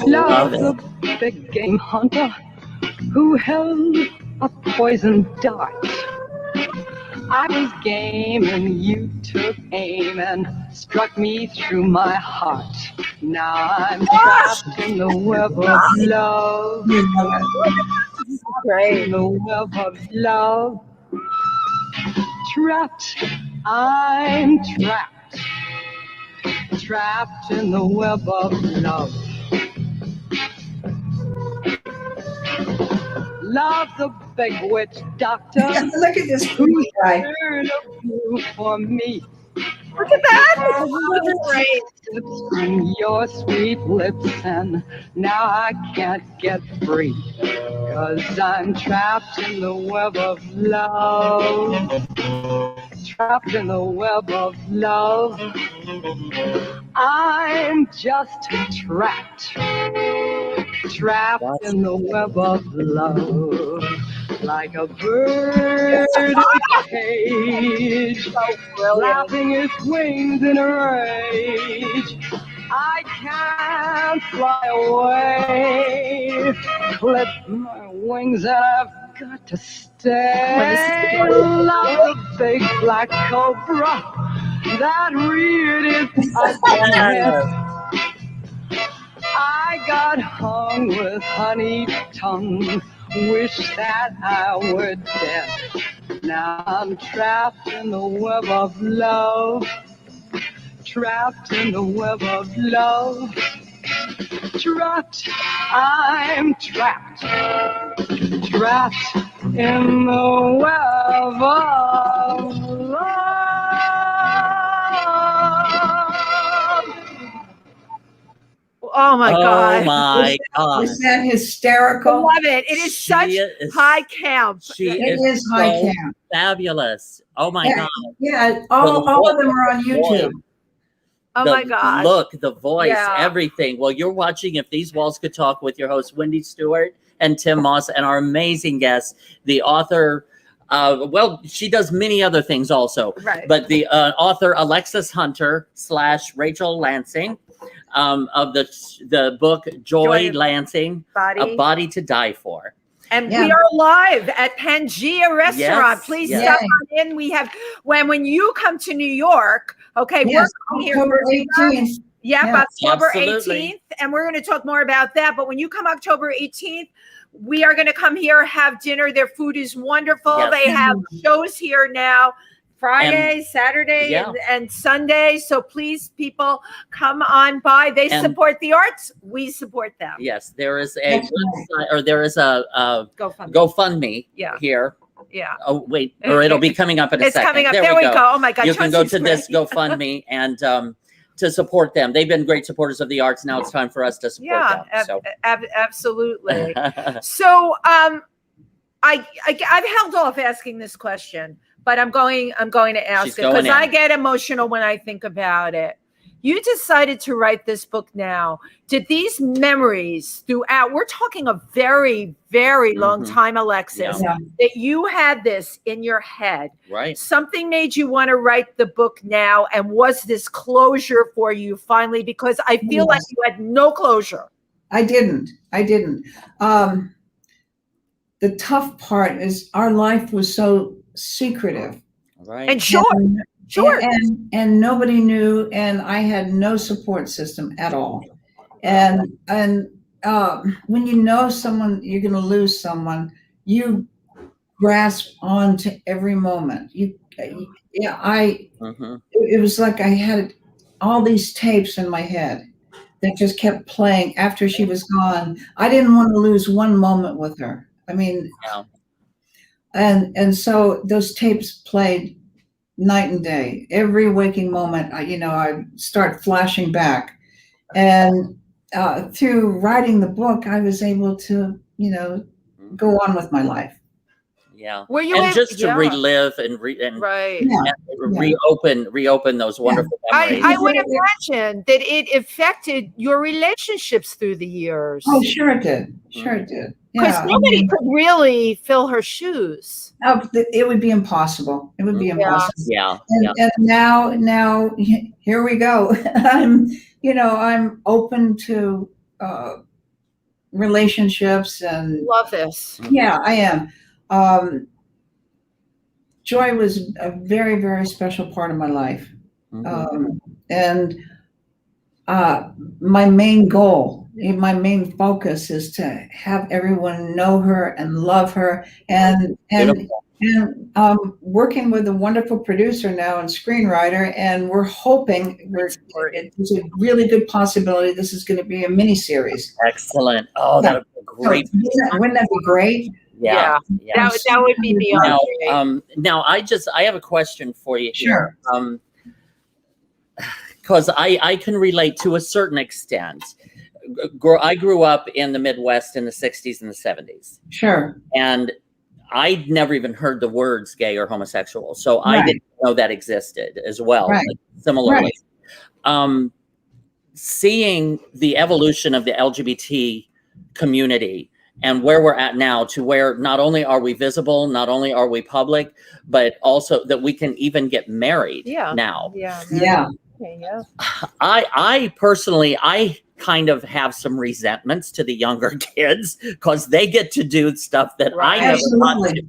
Love the big game hunter who held a poisoned dart. I was game and you took aim and struck me through my heart. Now I'm trapped in the web of love. Great. In the web of love. Trapped, I'm trapped. Trapped in the web of love. Love the big witch doctor. Look at this guy. For me. Look at that. Great. On your sweet lips, and now I can't get free. 'Cause I'm trapped in the web of love. Trapped in the web of love. I'm just trapped. Trapped in the web of love. like a bird in a cage, flapping its wings in a rage. I can't fly away, clip my wings and I've got to stay. Love the big black cobra that reared its ugly head. I got hung with honey tongue, wish that I were dead. Now I'm trapped in the web of love, trapped in the web of love, trapped, I'm trapped, trapped in the web of love. Oh my God. Oh my God. Is that I hysterical? love it. It is such high camp. She It is is high so camp. fabulous. Oh my Yeah. God. Yeah, all of them are on YouTube. Oh The my gosh. look, the voice, Yeah. everything. Well, you're watching If These Walls Could Talk with your hosts, Wendy Stuart and Tym Moss, and our amazing guest, the author. Well, she does many other things also, Right. but the author Alexis Hunter / Rachel Lansing of the book Joi Lansing, Body. A Body to Die For. And Yeah. we are live at PANGEA Restaurant. Yes, Please yes. stop on in. We have when you come to New York, okay, Yes, we're here October for 18th. yeah, October Absolutely. 18th, and we're going to talk more about that. But when you come October 18th, we are going to come here, have dinner. Their food is wonderful. Yes. They have shows here now. Friday, Saturday, yeah. and Sunday. So please, people, come on by. They And- support the arts. We support them. Yes, there is a That's website, or there is a GoFundMe. GoFundMe Yeah. here. Yeah. Oh wait, or it'll be coming up in a It's second. coming up. There we go. Oh my God. You can go Chelsea's to this great. GoFundMe and to support them. They've been great supporters of the arts. Now it's time for us to support Yeah, them. So. absolutely. So I've held off asking this question, but I'm going to ask She's it going because in. I get emotional when I think about it. You decided to write this book now. Did these memories throughout, we're talking a very, very long Mhm. time, Alexis, Yeah. that you had this in your head. Right. Something made you want to write the book now. And was this closure for you finally? Because I feel like you had no closure. I didn't. The tough part is our life was so secretive. Right. And short. And nobody knew, and I had no support system at all. And when you know someone, you're going to lose someone, you grasp onto every moment. Mhm. It was like I had all these tapes in my head that just kept playing after she was gone. I didn't want to lose one moment with her. I mean, Yeah. and so those tapes played night and day. Every waking moment, I start flashing back. And through writing the book, I was able to, go on with my life. Yeah. Were you And able- just to yeah. relive and Right. reopen those wonderful memories. I would imagine that it affected your relationships through the years. Oh, sure it did. Sure it did. Because Yeah. nobody could really fill her shoes. It would be impossible. It would be Yeah. impossible. Yeah. And now here we go. I'm open to relationships and Love this. yeah, I am. Joi was a very, very special part of my life. Mhm. And my main goal, my main focus is to have everyone know her and love her. And working with a wonderful producer now and screenwriter, and we're hoping there's a really good possibility this is going to be a mini series. Excellent. Oh, that would be great. Wouldn't that be great? Yeah. That would be beyond great. Now I have a question for you here. Sure. Because I can relate to a certain extent. I grew up in the Midwest in the 60s and the 70s. Sure. And I'd never even heard the words gay or homosexual. So I didn't know that existed as well. Right. Similarly. Seeing the evolution of the LGBT community and where we're at now, to where not only are we visible, not only are we public, but also that we can even get married now. Yeah. Okay, yeah. I personally, I kind of have some resentments to the younger kids because they get to do stuff that I never got to.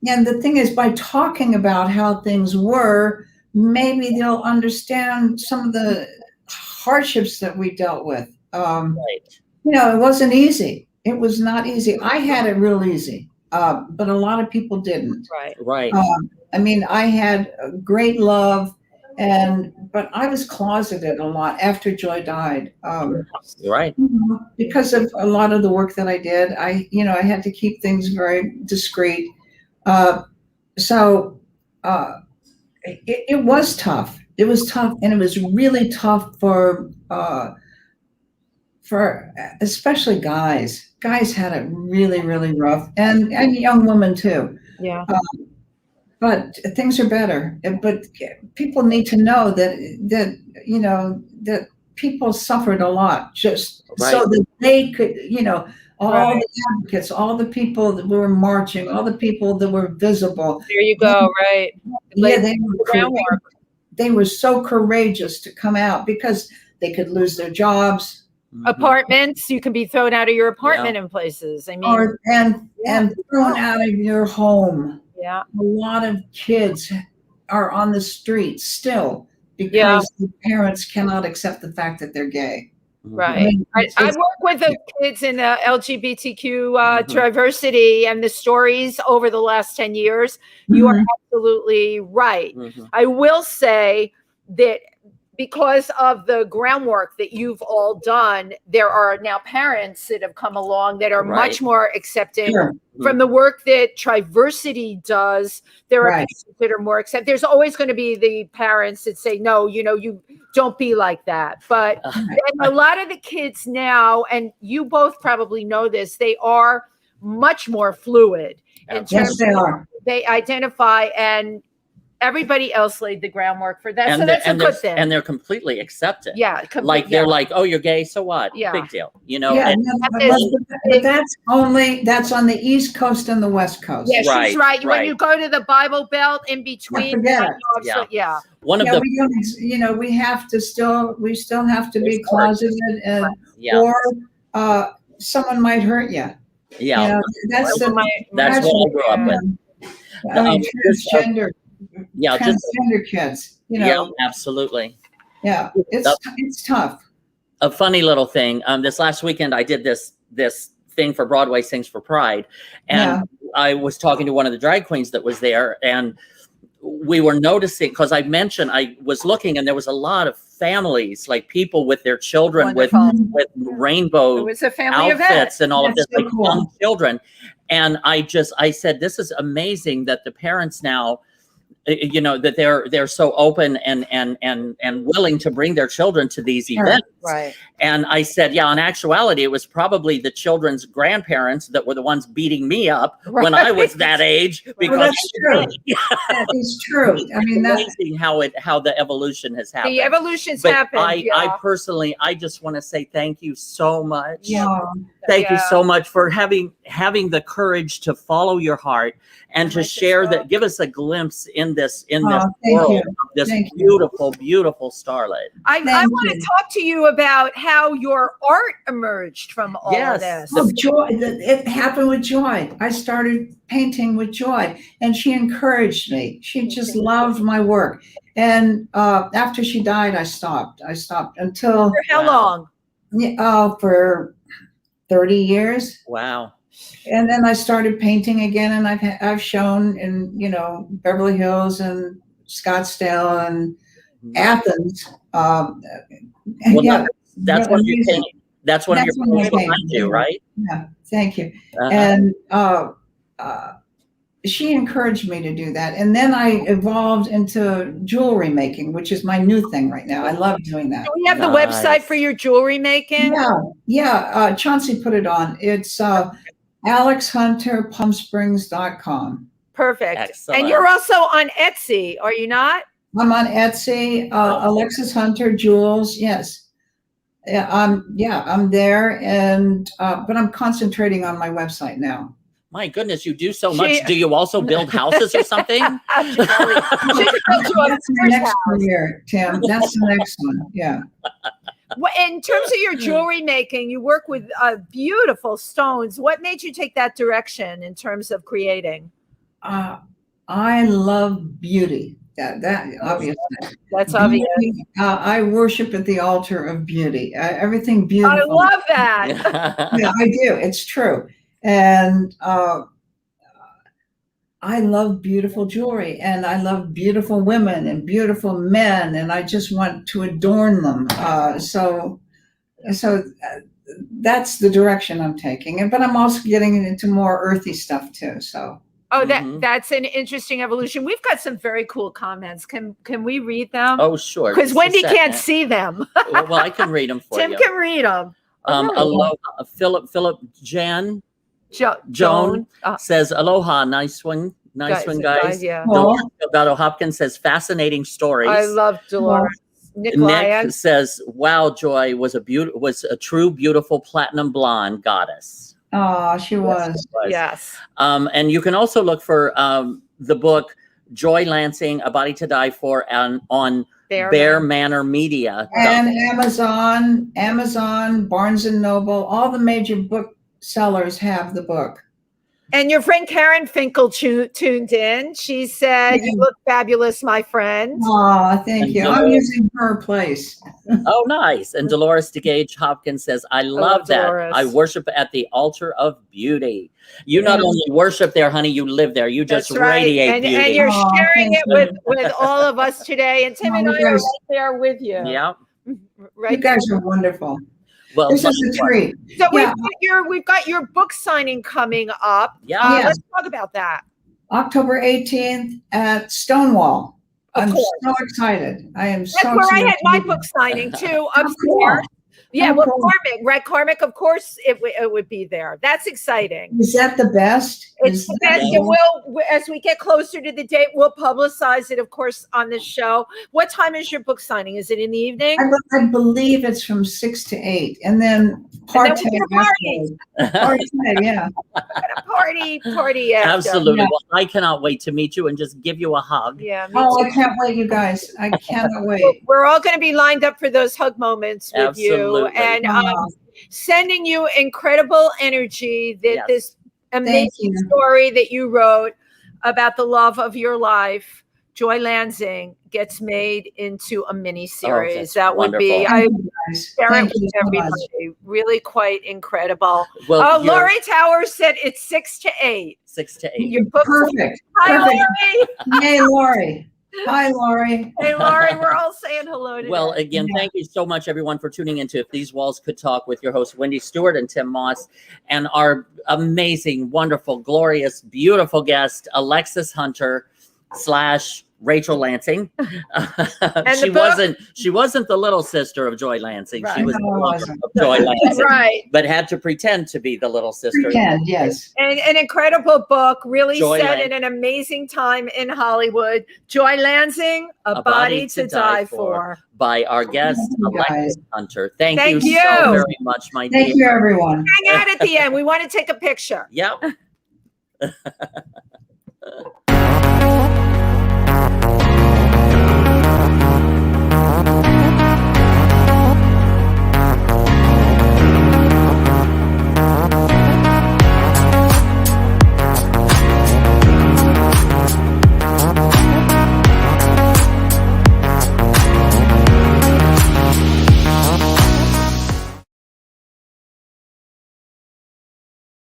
And the thing is, by talking about how things were, maybe they'll understand some of the hardships that we dealt with. You know, it wasn't easy. It was not easy. I had it real easy, but a lot of people didn't. Right. I mean, I had a great love, but I was closeted a lot after Joi died. Right. Because of a lot of the work that I did, I had to keep things very discreet. So it was tough. It was tough, and it was really tough for especially guys. Guys had it really, really rough, and young women too. Yeah. But things are better. But people need to know that people suffered a lot just so that they could, all the advocates, all the people that were marching, all the people that were visible. There you go. Right. Yeah, they were so courageous to come out because they could lose their jobs. Apartments, you can be thrown out of your apartment in places. I mean, and thrown out of your home. Yeah. A lot of kids are on the streets still because the parents cannot accept the fact that they're gay. Right. I work with the kids in the LGBTQ diversity and the stories over the last 10 years. You are absolutely right. I will say that because of the groundwork that you've all done, there are now parents that have come along that are much more accepting from the work that Triversity does. There are parents that are more accepting. There's always going to be the parents that say, no, you don't be like that. But a lot of the kids now, and you both probably know this, they are much more fluid in terms of they identify, and everybody else laid the groundwork for that. So that's a good thing. And they're completely accepted. Yeah. They're like, oh, you're gay, so what? Yeah. Big deal. But that's on the East Coast and the West Coast. Yeah, she's right. When you go to the Bible Belt in between. One of the we still have to be closeted, or someone might hurt you. Yeah. That's what I grew up with. Transgender. Transgender kids, Yeah, absolutely. Yeah, it's tough. A funny little thing. This last weekend, I did this thing for Broadway Sings for Pride, and I was talking to one of the drag queens that was there, and we were noticing, because I mentioned I was looking, and there was a lot of families, like people with their children with rainbow outfits and all of this, like young children, and I said, this is amazing that the parents now, that they're so open and willing to bring their children to these events. Right. And I said, in actuality, it was probably the children's grandparents that were the ones beating me up when I was that age. Because that's true. That is true. I mean, that's amazing how the evolution has happened. The evolution's happened. I personally, I just want to say thank you so much. Thank you so much for having the courage to follow your heart and to share that, give us a glimpse in this world of this beautiful, beautiful starlet. I want to talk to you about how your art emerged from all of this. Joi. It happened with Joi. I started painting with Joi, and she encouraged me. She just loved my work. And after she died, I stopped. Until for how long? For 30 years. Wow. And then I started painting again, and I've shown in Beverly Hills and Scottsdale and Athens. That's one of your paintings. That's one of your paintings behind you, right? Yeah, thank you. And she encouraged me to do that, and then I evolved into jewelry making, which is my new thing right now. I love doing that. Do we have the website for your jewelry making? Yeah. Chauncey put it on. It's AlexHunterPalmSprings.com. Perfect. Excellent. And you're also on Etsy, are you not? I'm on Etsy. Alexis Hunter Jewels. Yes. I'm there, and but I'm concentrating on my website now. My goodness, you do so much. Do you also build houses or something? She could build you a That's the first next house. one here, Tim. That's the next one. Yeah. Well, in terms of your jewelry making, you work with beautiful stones. What made you take that direction in terms of creating? I love beauty. That obviously. That's obvious. Beauty, I worship at the altar of beauty. Everything I beautiful. love that. Yeah, I do. It's true. And I love beautiful jewelry, and I love beautiful women and beautiful men, and I just want to adorn them. So that's the direction I'm taking. But I'm also getting into more earthy stuff too. So. Oh, that's an interesting evolution. We've got some very cool comments. Can we read them? Oh, sure. Because Wendy can't see them. Well, I can read them for you. Tim can read them. Aloha, Philip Joan says, aloha, nice one, guys. Yeah. Dolores Delgado Hopkins says, fascinating stories. I love Dolores. Nick says, wow, Joi was a true, beautiful platinum blonde goddess. Oh, she was. Yes. And you can also look for the book Joi Lansing, A Body to Die For, on Bear Manor Media. And Amazon, Barnes and Noble, all the major booksellers have the book. And your friend Karen Finkel tuned in. She said, "You look fabulous, my friend." Oh, thank you. I'm using her place. Oh, nice. And Dolores DeGage Hopkins says, I love that. Dolores. I worship at the altar of beauty. You not only worship there, honey, you live there. You just radiate beauty. And you're sharing it with all of us today. And Tim and I are right there with you. Yeah. Right. You guys are wonderful. Well, this is a treat. So we've got your book signing coming up. Yeah. Let's talk about that. October 18th at Stonewall. I'm so excited. I am so excited. That's where I had my book signing too, upstairs. Yeah, well, Cormac, right? Cormac, of course, it would be there. That's exciting. Is that the best? It's the best. And we'll, as we get closer to the date, we'll publicize it, of course, on the show. What time is your book signing? Is it in the evening? I believe it's from 6 to 8, and then party. Yeah. Party after. Absolutely. Well, I cannot wait to meet you and just give you a hug. Yeah. I can't wait, you guys. I cannot wait. We're all going to be lined up for those hug moments with you, and sending you incredible energy that this amazing story that you wrote about the love of your life, Joi Lansing, gets made into a mini series. That would be, I share it with everybody. Really quite incredible. Well, Lori Towers said it's 6 to 8. 6 to 8. You're perfect. Hi, Lori. Hey, Lori. Hi, Lori. Hey, Lori. We're all saying hello today. Well, again, thank you so much, everyone, for tuning into If These Walls Could Talk with your hosts, Wendy Stuart and Tym Moss, and our amazing, wonderful, glorious, beautiful guest, Alexis Hunter / Rachel Lansing. She wasn't the little sister of Joi Lansing. Right. She was the mother of Joi Lansing. Right. But had to pretend to be the little sister. Pretend, yes. And an incredible book, really set in an amazing time in Hollywood. Joi Lansing, A Body to Die For. By our guest, Alexis Hunter. Thank you so very much, my dear. Thank you, everyone. Hang out at the end. We want to take a picture. Yep.